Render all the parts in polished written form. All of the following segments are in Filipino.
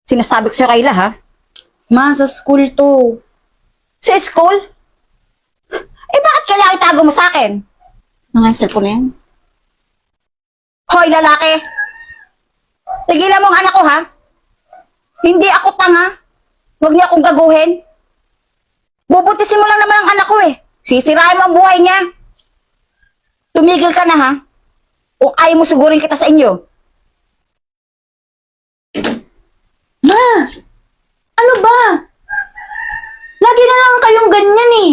Sinasabi ko sa'yo, Kayla, ha? Ma, sa school to. Sa school? Eh, bakit kailangan itago mo sa akin? Ano nga yung cellphone na yan? Hoy, lalaki! Tigilan mo ang anak ko, ha? Hindi ako tanga. Huwag niya akong gaguhin. Bubutisin mo lang naman ang anak ko, eh. Sisirain mo ang buhay niya. Tumigil ka na, ha? O ayaw mo sugurin kita sa inyo. Ma! Ano ba? Lagi na lang kayong ganyan eh.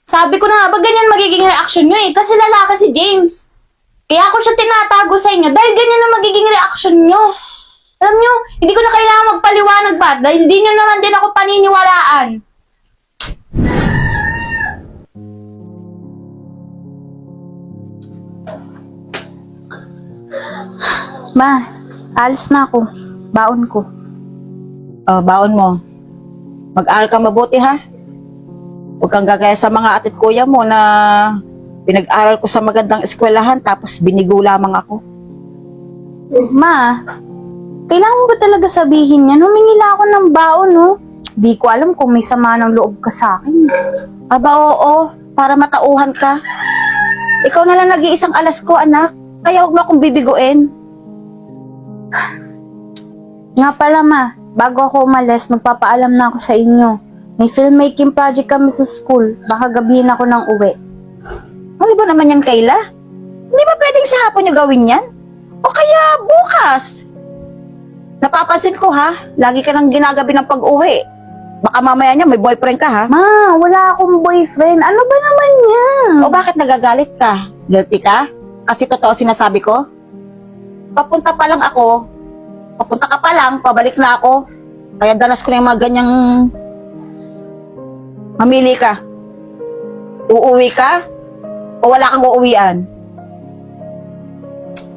Sabi ko na nga ba ganyan magiging reaction nyo eh. Kasi lalaki si James. Kaya ako siya tinatago sa inyo dahil ganyan ang magiging reaction nyo. Alam nyo, hindi ko na kailangan magpaliwanag ba? Dahil hindi nyo naman din ako paniniwalaan. Ma, alis na ako. Baon ko. Oh, baon mo. Mag-aral ka mabuti, ha? Huwag kang gagaya sa mga atit kuya mo na pinag-aral ko sa magandang eskwelahan tapos binigo lamang ako. Ma, kailangan mo ba talaga sabihin yan? Humingi lang ako ng baon, no? Di ko alam kung may sama ng loob ka sa akin. Aba, oo, para matauhan ka. Ikaw na lang nag-iisang alas ko, anak. Kaya huwag mo akong bibiguin. Nga pala, ma, bago ako umalis, magpapaalam na ako sa inyo. May filmmaking project kami sa school. Baka gabihin ako ng uwi. Ano ba naman yan, Kayla? Hindi ba pwedeng sa hapon nyo gawin yan? O kaya bukas? Napapansin ko, ha? Lagi ka nang ginagabi ng pag-uwi. Baka mamaya niya may boyfriend ka, ha? Ma, wala akong boyfriend. Ano ba naman yan? O bakit nagagalit ka? Guilty ka? Kasi totoo sinasabi ko? Papunta pa lang ako. Papunta ka pa lang, pabalik na ako. Kaya danas ko na yung mga ganyang... Mamili ka. Uuwi ka? O wala kang uuwian?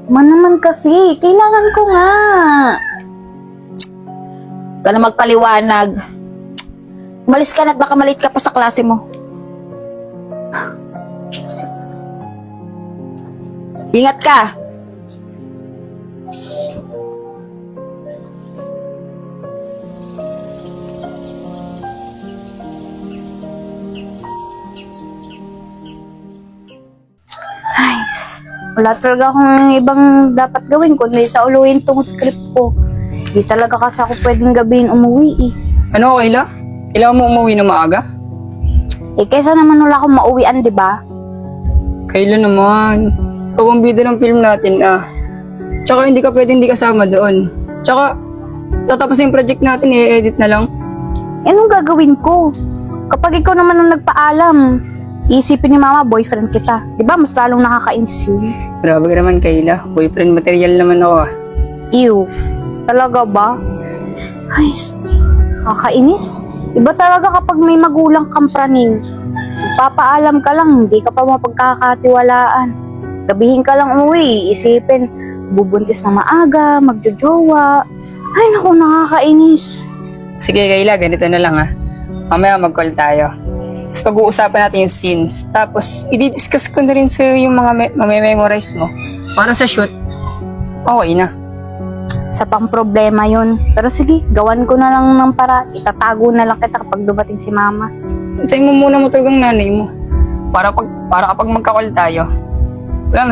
Ma naman kasi, kailangan ko nga. Huwag ka na magpaliwanag. Umalis ka na at baka malit ka pa sa klase mo. Ingat ka. Nice. Wala talaga akong ibang dapat gawin kundi sa uluin tong script ko. Di talaga kasi ako pwedeng gabihin umuwi eh. Ano, Kayla? Kailangan mo umuwi na maaga? Eh kaysa naman wala akong mauwian, di ba? Kayla naman. Ikaw ang bida ng film natin, ah. Tsaka hindi ka pwedeng hindi kasama doon. Tsaka, tatapos yung project natin, i-edit na lang. Eh, anong gagawin ko? Kapag ikaw naman ang nagpaalam, isipin ni mama, boyfriend kita. Di ba? Mas lalong nakakainis yun. Grabe ka naman, Kayla. Boyfriend material naman ako, ah. Ew. Talaga ba? Ay, nakakainis. Iba talaga kapag may magulang kang praning. Papaalam ka lang, hindi ka pa mapagkakatiwalaan. Gabihin ka lang umuwi, isipin, bubuntis na maaga, magjojowa. Ay, naku, nakakainis. Sige, Kayla, ganito na lang, ah. Mamaya mag-call tayo. Tapos pag-uusapan natin yung scenes. Tapos, i-discuss ko na rin sa'yo yung mga mamememorize mo. Para sa shoot, okay na. Sa pang problema yun. Pero sige, gawan ko na lang ng para. Itatago na lang kita kapag dumating si mama. Hintayin mo muna matulog ang nanay mo. Para kapag magka-call tayo, wala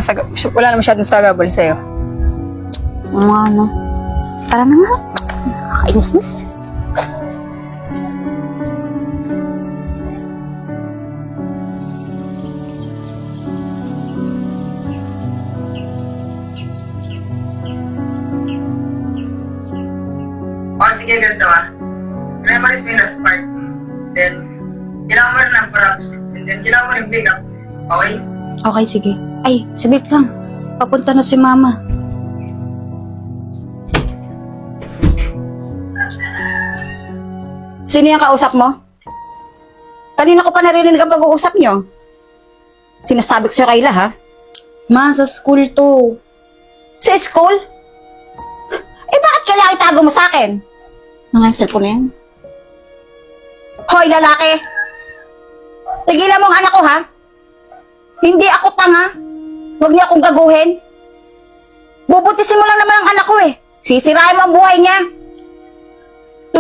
na masyadong sagabal sa'yo. Mga ano. Tara na nga. Nakakainis na. Sige, ganito ah. Memories mo yung last part. Then, kailangan mo rin ng props. And then, kailangan mo rin pick-up. Okay? Okay, sige. Ay, saglit lang. Papunta na si mama. Sino yung kausap mo? Kanina ko pa narinig ang pag-uusap nyo. Sinasabi ko sa'yo, Kayla, ha? Ma, sa school to. Sa school? Eh, bakit kailangan itago mo sa akin? Ano nga yung cellphone na yan? Hoy, lalaki! Tigilan mo ang anak ko, ha? Hindi ako tanga. Huwag niya akong gaguhin. Bubutisin mo lang naman ang anak ko, eh. Sisirain mo ang buhay niya.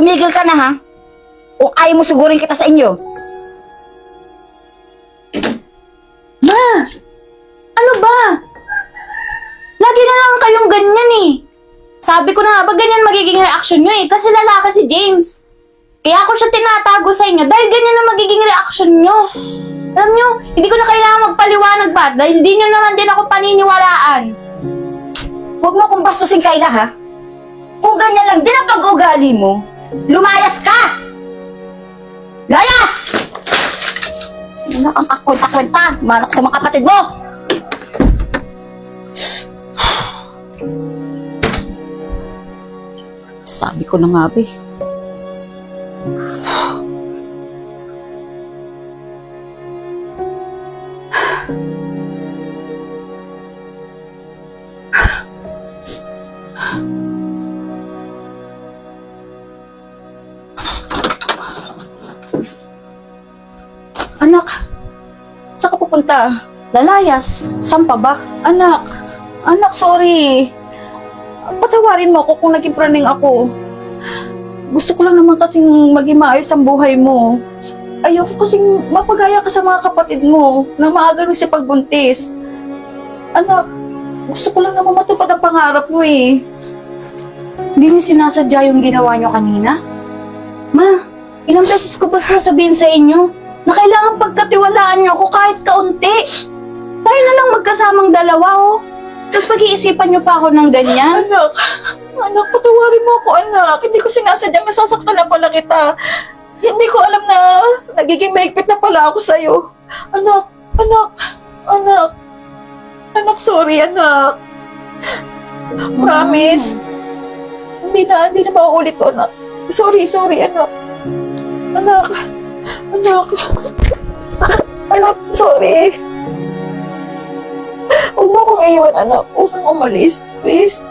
tumigil ka na ha. Kung ayaw mo sugurin kita sa inyo. Ma! Ano ba? Lagi na lang kayong ganyan eh. Sabi ko na nga ba ganyan magiging reaction nyo eh. Kasi lalaki si James. Kaya ako siya tinatago sa inyo dahil ganyan ang magiging reaction nyo. Alam nyo, hindi ko na kailangan magpaliwanag ba? Dahil hindi nyo naman din ako paniniwalaan. Huwag mo akong bastusin, Kayla, ha? Kung ganyan lang din ang pag-ugali mo, lumayas ka! Layas! Ano ang kakwenta-kwenta? Manak sa mga kapatid mo! Sabi ko na nga, be. Anak, saan ka pupunta? Lalayas, saan pa ba? Anak, sorry. Patawarin mo ako kung naging praning ako. Gusto ko lang naman kasing maging maayos ang buhay mo. Ayoko kasing mapagaya ka sa mga kapatid mo na maaga rin si pagbuntis. Anak, gusto ko lang naman matupad ang pangarap mo eh. Hindi niyo sinasadya yung ginawa niyo kanina? Ma, ilang beses ko ba sasabihin sa inyo na kailangan pagkatiwalaan niyo ako kahit kaunti? Tayo na lang magkasamang dalawa, oh. Tapos pag-iisipan niyo pa ako ng ganyan? Anak, patawarin mo ako, anak. Hindi ko sinasadyang nasasaktan na pala kita. Hindi ko alam na nagiging mahigpit na pala ako sa'yo. Anak, sorry, anak. Promise. Hindi na mauulit to, anak. Sorry, anak. Anak, sorry. Huwag mo akong iwan, anak. Huwag kang umalis, please.